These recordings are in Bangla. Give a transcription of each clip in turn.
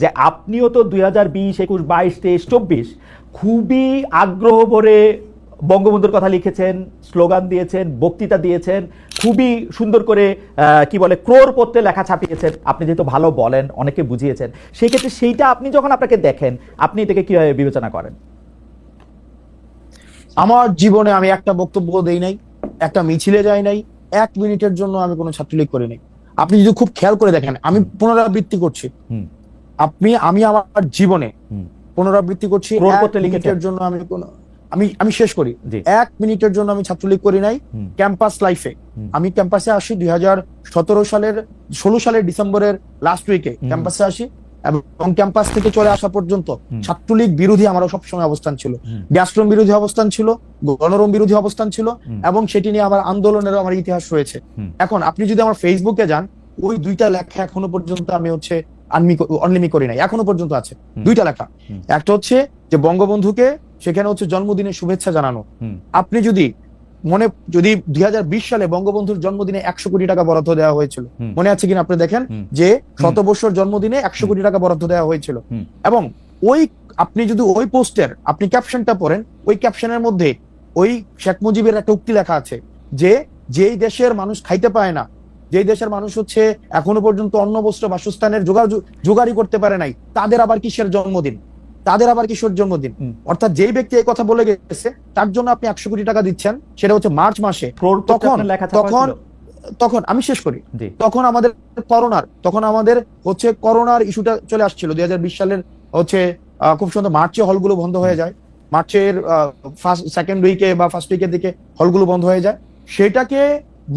যে আপনিও তো 2020, 21, 22, 23, 24 খুবই আগ্রহ ভরে বঙ্গবন্ধুর কথা লিখেছেন, স্লোগান দিয়েছেন, বক্তৃতা দিয়েছেন, খুবই সুন্দর করে কি বলে ক্রোড়পত্রে লেখা ছাপিয়েছেন। আপনি যেহেতু ভালো বলেন, অনেকে বুঝিয়েছেন, সেই ক্ষেত্রে সেইটা আপনি যখন আপনাকে দেখেন, আপনি এটাকে কিভাবে বিবেচনা করেন? আমার জীবনে আমি একটা বক্তব্য দেই নাই, একটা মিছিলে যাই নাই, 1 মিনিটের জন্য আমি কোনো ছাত্রলীগ করি নাই। আপনি যদি খুব খেয়াল করে দেখেন, আমি পুনরাবৃত্তি করছি, আমি আমার জীবনে পুনরাবৃত্তি করছি, 1 মিনিটের জন্য আমি আমি শেষ করি, 1 মিনিটের জন্য আমি ছাত্রলীগ করি নাই। ক্যাম্পাস লাইফে আমি ক্যাম্পাসে আসি 2016 সালের ডিসেম্বরের লাস্ট উইকে ক্যাম্পাসে আসি, এবং ক্যাম্পাস থেকে চলে আসা পর্যন্ত ছাত্রলীগ বিরোধী আমার সবসময় অবস্থান ছিল, গ্যাস্ট্রোম বিরোধী অবস্থান ছিল, গণরম বিরোধী অবস্থান ছিল, এবং সেটি নিয়ে আবার আন্দোলনেরও আমার ইতিহাস রয়েছে। এখন আপনি যদি আমার ফেসবুকে যান, ওই 2টা লেখা এখনো পর্যন্ত আমি অনলিমি করি নাই, এখনো পর্যন্ত আছে 2টা লেখা। একটা হচ্ছে যে বঙ্গবন্ধুকে সেখানে হচ্ছে জন্মদিনের শুভেচ্ছা জানানো। আপনি যদি 2020 সালে বঙ্গবন্ধুর জন্মদিনে 100 কোটি টাকা বরাদ্দ দেওয়া হয়েছিল, মনে আছে কিনা আপনি দেখেন, যে 100 বছর জন্মদিনে 100 কোটি টাকা বরাদ্দ দেওয়া হয়েছিল, এবং আপনি যদি ওই পোস্টের আপনি ক্যাপশনটা পড়েন, ওই ক্যাপশনের মধ্যে ওই শেখ মুজিবের একটা উক্তি লেখা আছে যে যেই দেশের মানুষ খাইতে পায় না, যেই দেশের মানুষ হচ্ছে এখনো পর্যন্ত অন্ন বস্ত্র বাসস্থানের জোগাড়ই করতে পারে নাই, তাদের আবার কিসের জন্মদিন, তাদের আবার কিশোর জন্মদিন। অর্থাৎ যেই ব্যক্তি এই কথা বলে গেছে তার জন্য আপনি 100 কোটি টাকা দিচ্ছেন, সেটা হচ্ছে মার্চ মাসে। তখন আমি শেষ করি, তখন আমাদের হচ্ছে করোনার ইস্যুটা চলে আসছিল 2020 সালের হচ্ছে খুব সুন্দর মার্চে হলগুলো বন্ধ হয়ে যায়, মার্চের সেকেন্ড উইকে বা ফার্স্ট উইকের দিকে হলগুলো বন্ধ হয়ে যায়। সেটাকে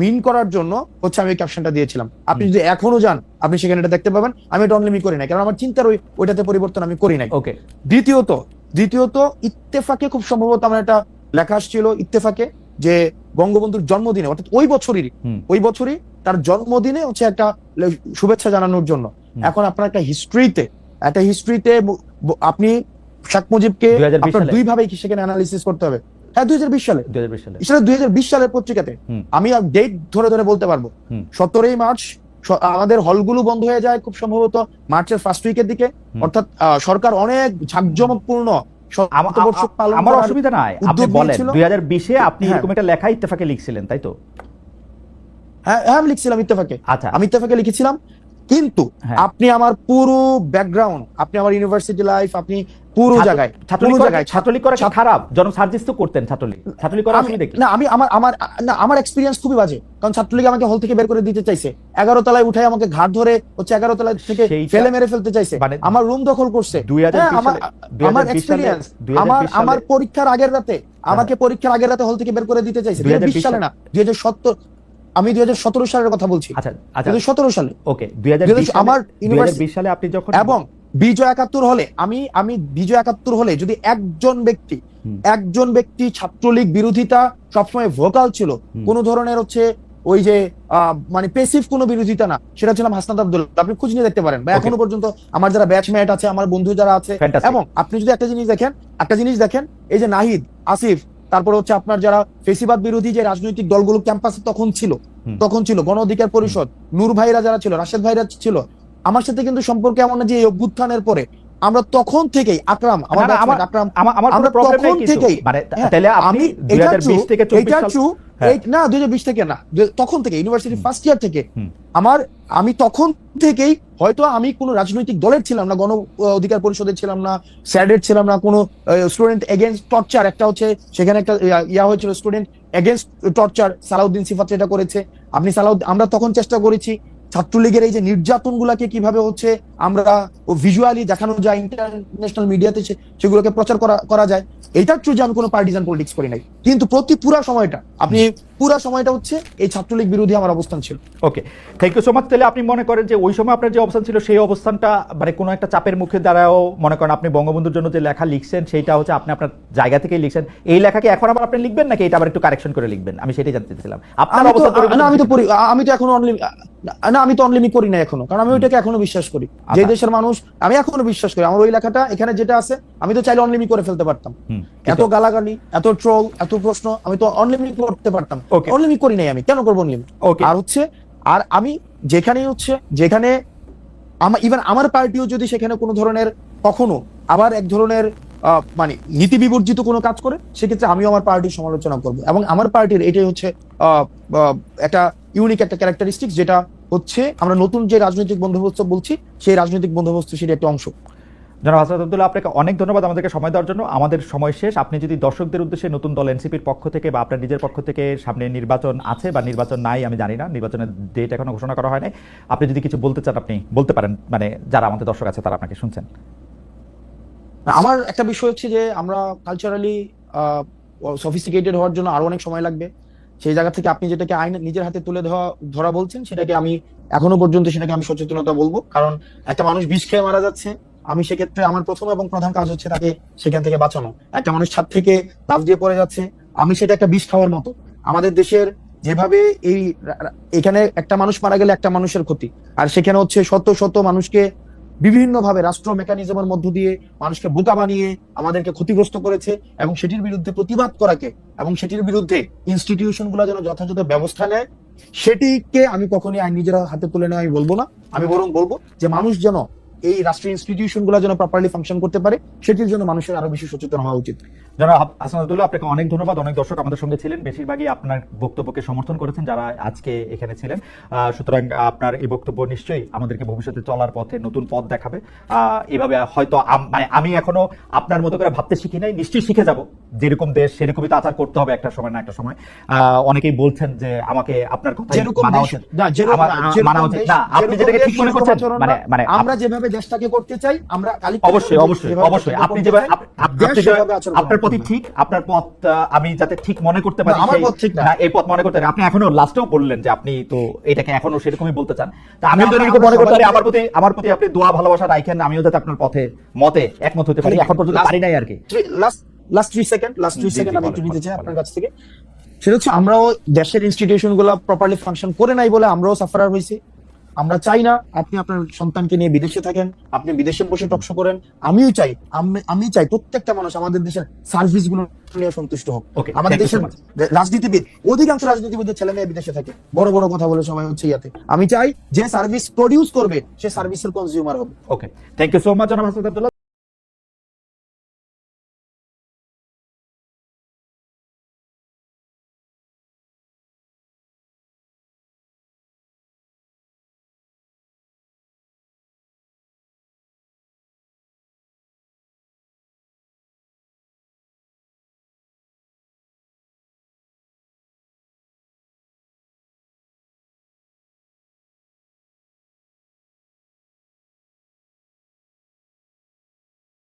মিন করার জন্য হচ্ছে আমি ক্যাপশনটা দিয়েছিলাম। আপনি যদি এখনো যান, আপনি সেখানে এটা দেখতে পাবেন। আমি এটা অনলিমি করি নাই, কারণ আমার চিন্তার ওইটাতে পরিবর্তন আমি করি নাই। ওকে। দ্বিতীয়ত ইত্তেফাকে খুব সম্ভবত আমার একটা লেখা আসছিল ইত্তেফাকে, যে বঙ্গবন্ধুর জন্মদিনে, অর্থাৎ ওই বছরই তার জন্মদিনে হচ্ছে একটা শুভেচ্ছা জানানোর জন্য। এখন আপনার একটা হিস্ট্রিতে আপনি শেখ মুজিবকে আপনার 2 ভাবে সেখানে অ্যানালিসিস করতে হবে। হ্যাঁ, 2020 সালের পত্রিকাতে আমি ডেট ধরে বলতে পারবো, 17ই মার্চ আমাদের হলগুলো বন্ধ হয়ে যায় খুব সম্ভবত মার্চের ফার্স্ট উইকের দিকে। অর্থাৎ সরকার অনেক জাঁকজমকপূর্ণ আমার অসুবিধা নাই, আপনি বলেন 2020-এ আপনি এরকম একটা লেখা ইত্তেফাকে লিখছিলেন, তাই তো? হ্যাঁ, আমি লিখছিলাম ইত্তেফাকে। আচ্ছা, আমি ইত্তেফাকে লিখেছিলাম, কিন্তু আপনি আমার পুরো ব্যাকগ্রাউন্ড, আপনি আমার ইউনিভার্সিটি লাইফ, আপনি পুরো জায়গায় ছাত্রলীগ করা কি খারাপ? জনক সার্জিস তো করতেন ছাত্রলীগ করা অসুবিধা কি? না, আমার এক্সপেরিয়েন্স খুবই বাজে, কারণ ছাত্রলীগ আমাকে হল থেকে বের করে দিতে চাইছে, 11 তলায় উঠায় আমাকে ঘাট ধরে হচ্ছে 11 তলায় থেকে ফেলে মেরে ফেলতে চাইছে, আমার রুম দখল করছে। আমার এক্সপেরিয়েন্স, আমার পরীক্ষার আগের রাতে আমাকে হল থেকে বের করে দিতে চাইছে। 2020 সালে না, 2017, আমি 2017 সালের কথা বলছি। আচ্ছা, 2017 সালে। ওকে, 2020 সালে আপনি যখন, এবং বিজয় 71 হলে আমি বিজয় 71 হলে যদি একজন ব্যক্তি ছাত্রলীগ বিরোধিতা সবসময় ভোকাল ছিল, কোন ধরনের হচ্ছে ওই যে মানে পেসিভ কোনো বিরোধিতা না, সেটা ছিলাম হাসনাত আব্দুল্লাহ। আপনি খুঁজে নিয়ে দেখতে পারেন, বা এখনো পর্যন্ত আমার যারা ব্যাচমেট আছে, আমার বন্ধু যারা আছে। এবং আপনি যদি একটা জিনিস দেখেন, এই যে নাহিদ, আসিফ, তারপর হচ্ছে আপনার যারা ফেসিবাদ বিরোধী যে রাজনৈতিক দলগুলো ক্যাম্পাসে তখন ছিল, গণ অধিকার পরিষদ, নূর ভাইরা যারা ছিল, রাশেদ ভাইরা ছিল, আমার সাথে কিন্তু সম্পর্ক এমন না যে এই অভ্যুত্থানের পরে আমরা তখন থেকেই আকরাম, আমরা তখন থেকেই, আমি এটা 2020 থেকে না, তখন থেকে ইউনিভার্সিটি ফার্স্ট ইয়ার থেকে আমি তখন থেকেই, হয়তো আমি কোনো রাজনৈতিক দলের ছিলাম না, গণ অধিকার পরিষদের ছিলাম না, স্যাডের ছিলাম না, কোনো স্টুডেন্ট এগেইনস্ট টর্চার, একটা হচ্ছে সেখানে একটা হয়েছিল স্টুডেন্ট এগেইনস্ট টর্চার, সালাউদ্দিন সিফাত এটা করেছে। আমরা তখন চেষ্টা করেছি ছাত্রলীগের এই যে নির্যাতন গুলাকে কিভাবে হচ্ছে আমরা ভিজুয়ালি দেখানো যায়, ইন্টারন্যাশনাল মিডিয়াতে সেগুলোকে প্রচার করা যায়। এইটার ট্রু যে আমি কোনো পার্টিজান পলিটিক্স করি নাই, কিন্তু পুরা সময়টা হচ্ছে এই ছাত্রলীগ বিরোধী আমার অবস্থান ছিল। ওকে, থ্যাংক ইউ সো মাচ। তাহলে আপনি মনে করেন যে ওই সময় আপনার যে অবস্থান ছিল, সেই অবস্থানটা মানে কোনো একটা চাপের মুখে দ্বারাও মনে করেন আপনি বঙ্গবন্ধুর জন্য যে লেখা লিখছেন, সেইটা হচ্ছে আপনি আপনার জায়গা থেকেই লিখছেন। এই লেখাকে এখন আবার আপনি লিখবেন নাকি এটা আবার একটু কারেকশন করে লিখবেন? আমি সেটাই জানতে চাইছিলাম। আপনার অবস্থা আমি তো অনলিমি করি না এখনো, কারণ আমি ওইটাকে এখনো বিশ্বাস করি, যে দেশের মানুষ, আমি এখনো বিশ্বাস করি। আমার ওই লেখাটা এখানে যেটা আছে, আমি তো চাইলে অনলিমি করে ফেলতে পারতাম। এত গালাগালি, এত ট্রোল, এত প্রশ্ন, আমি তো অনলিমি করতে পারতাম। অনলিমি করি নাই, আমি কেন করবো অনলিমি? আর আমি যেখানে ইভেন আমার পার্টিও যদি সেখানে কোনো ধরনের কখনো আবার এক ধরনের মানে নীতি বিবর্জিত কোনো কাজ করে, সেক্ষেত্রে আমিও আমার পার্টির সমালোচনা করব। এবং আমার পার্টির এটাই হচ্ছে একটা ইউনিক একটা ক্যারেক্টারিস্টিক্স, যেটা হচ্ছে আমরা নতুন যে রাজনৈতিক বন্দোবস্ত বলছি, সেই রাজনৈতিক বন্দোবস্ত সেটা একটা অংশ। জনাব হাসনাত আব্দুল্লাহ, আপনাকে অনেক ধন্যবাদ আমাদেরকে সময় দেওয়ার জন্য। আমাদের সময় শেষ। আপনি যদি দর্শকদের উদ্দেশ্যে নতুন দল এনসিপির পক্ষ থেকে বা আপনার নিজের পক্ষ থেকে, সামনে নির্বাচন আছে বা নির্বাচন নাই আমি জানি না, নির্বাচনের ডেট এখনো ঘোষণা করা হয় নাই, আপনি যদি কিছু বলতে চান আপনি বলতে পারেন, মানে যারা আমাদের দর্শক আছে তারা আপনাকে শুনছেন। আমার একটা বিষয় হচ্ছে যে আমরা কালচারালি সফিস্টিকেটেড হওয়ার জন্য আরো অনেক সময় লাগবে। সেই জায়গা থেকে আপনি যেটাকে আইন নিজের হাতে তুলে ধরা বলছেন, সেটাকে আমি এখনো পর্যন্ত সেটাকে আমি সচেতনতা বলবো। কারণ একটা মানুষ বিষ খেয়ে মারা যাচ্ছে, আমি সেক্ষেত্রে আমার প্রথম এবং প্রধান কাজ হচ্ছে তাকে সেখান থেকে বাঁচানো। একটা মানুষ ছাদ থেকে লাফ দিয়ে পড়ে যাচ্ছে, আমি সেটা একটা বিষ খাওয়ার মতো। আমাদের দেশের যেভাবে এখানে একটা মানুষ মারা গেলে একটা মানুষের ক্ষতি, আর সেখানে হচ্ছে শত শত মানুষকে বিভিন্নভাবে রাষ্ট্র মেকানিজমের মধ্য দিয়ে মানুষকে বোকা বানিয়ে আমাদেরকে ক্ষতিগ্রস্ত করেছে। এবং সেটির বিরুদ্ধে প্রতিবাদ করাকে এবং সেটির বিরুদ্ধে ইনস্টিটিউশন গুলো যেন যথাযথ ব্যবস্থা নেয়, সেটিকে আমি কখনোই আইন নিজের হাতে তুলে নেওয়া আমি বলবো না। আমি বরং বলবো যে মানুষ যেন এই রাষ্ট্রীয় ইনস্টিটিউশন গুলো যেন প্রপারলি ফাংশন করতে পারে, সেটির জন্য মানুষের আরো বেশি সচেতন হওয়া উচিত। জনাব হাসনাত আব্দুল্লাহ, আপনাকে অনেক ধন্যবাদ। অনেক দর্শক আমাদের সঙ্গে ছিলেন, বেশিরভাগই আপনার বক্তব্যকে সমর্থন করেছেন যারা আজকে এখানে ছিলেন। সুতরাং আপনার এই বক্তব্য নিশ্চয়ই আমাদেরকে ভবিষ্যতে চলার পথে নতুন পথ দেখাবে। এভাবে হয়তো মানে আমি এখনো আপনার মতো করে ভাবতে শিখি নাই, নিশ্চয়ই শিখে যাব। যেরকম দেশ সেরকমই তো আচার করতে হবে একটা সময় না একটা সময়। অনেকেই বলছেন যে আমাকে আপনার কথা মানা উচিত না, আপনি যেটাকে ঠিক মনে করছেন, মানে আমরা যেভাবে দেশটাকে করতে চাই, আমরা অবশ্যই অবশ্যই অবশ্যই আপনি যেভাবে আপনার পথই ঠিক, আপনার পথ আমি যাতে ঠিক মনে করতে পারি, আমার পথ ঠিক না, এই পথ মনে করতে পারি। আপনি এখনো লাস্টেও বললেন যে আপনি তো এটাকে এখনো সেরকমই বলতে চান, তা আমি যদি মনে করতে পারি আমার প্রতি আপনি দোয়া ভালোবাসা রাখেন, আমিও যাতে আপনার মতে একমত হতে পারি। এখন পর্যন্ত পারি নাই আর কি। লাস্ট 3 সেকেন্ড আমি একটু নিতে চাই আপনার কাছ থেকে। সেটা হচ্ছে আমরাও দেশের ইনস্টিটিউশন গুলো প্রপারলি ফাংশন করে নাই বলে আমরাও সাফারার হয়েছি। আমরা চাই না আপনি আপনার সন্তানকে নিয়ে বিদেশে থাকেন, আপনি বিদেশে বসে টকশো করেন। আমি চাই প্রত্যেকটা মানুষ আমাদের দেশের সার্ভিস গুলো নিয়ে সন্তুষ্ট হোক। আমাদের দেশের রাজনীতিবিদ, অধিকাংশ রাজনীতিবিদের ছেলে মেয়ে বিদেশে থাকে, বড় বড় কথা বলে সময় হচ্ছে ইয়াতে। আমি চাই যে সার্ভিস প্রডিউস করবে সে সার্ভিসের কনজিউমার হবে। ওকে, থ্যাংক ইউ সো মাচ জনাব হাসনাত আব্দুল্লাহ।